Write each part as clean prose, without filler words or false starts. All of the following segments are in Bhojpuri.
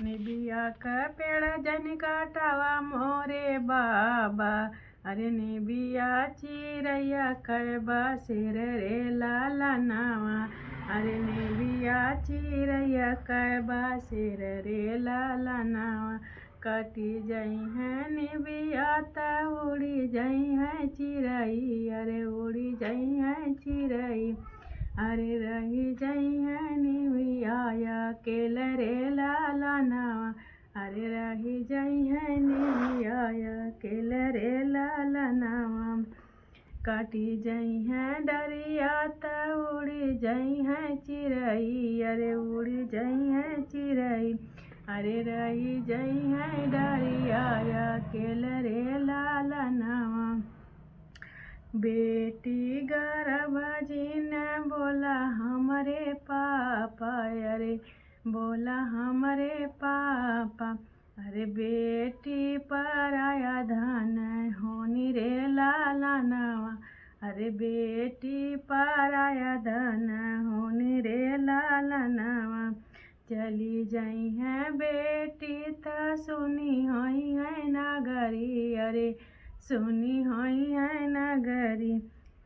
निबिया का पेड़ जन काटावा मोरे बाबा। अरे निबिया चिरैया करबा सिर रे लाला नावा। अरे निबिया चिरैया करबा सिर रे लाला नावा। कटी जई हैं निबिया त उड़ी जई हैं चिरई। अरे उड़ी जई हैं चिरई। अरे रही जई हैं निबिया अकेल रे लाला नावा। अरे रही जई हैं निबिया अकेल रे लाला नावा। काटी जई हैं डरिया त उड़ी जई हैं चिरई। अरे उड़ी जई हैं चिरई। अरे रही जई हैं डरिया अकेल रे लाला नावा। बेटी गर्भ जिन बोला हमरे पापा। अरे बोला हमरे पापा। अरे बेटी पराया धन होनी रे लाला नावा। अरे बेटी पराया धन होनी रे लाला नावा। चली जई हैं बेटी त सुनी होई है नगरी। अरे सुनी होई है नगरी।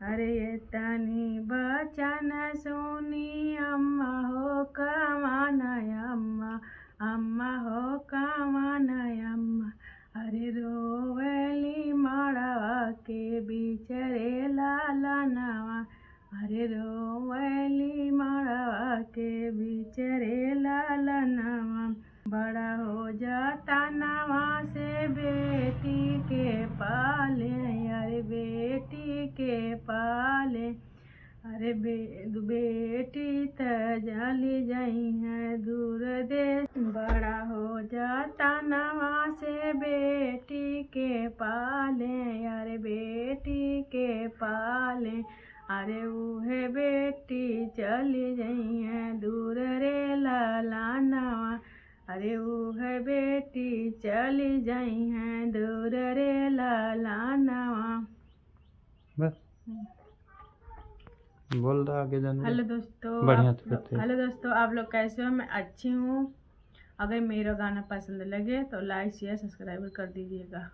अरे तनी बचन सुनी अम्मा हो कमान अम्मा। अम्मा हो कमान अम्मा। अरे रोवली मड़वा के बीच रे लाला नावा। अरे रोवली मड़वा के बीच रे लाला नावा। बड़ा हो जाता नवा से बेटी के पाले। अरे बेटी के पाले। अरे बेटी त जली जई हैं दूर देश। बड़ा हो जाता नवा से बेटी के पाले। अरे बेटी के पाले। अरे उहे बेटी चली जई हैं दूर रे लाला नावा। अरे उहे बेटी चली जई हैं दूर रे लाला नावा। बस बोल रहा आगे जान। हेलो दोस्तों, बढ़िया आप लोग कैसे हो? मैं अच्छी हूँ। अगर मेरा गाना पसंद लगे तो लाइक शेयर सब्सक्राइब कर दीजिएगा।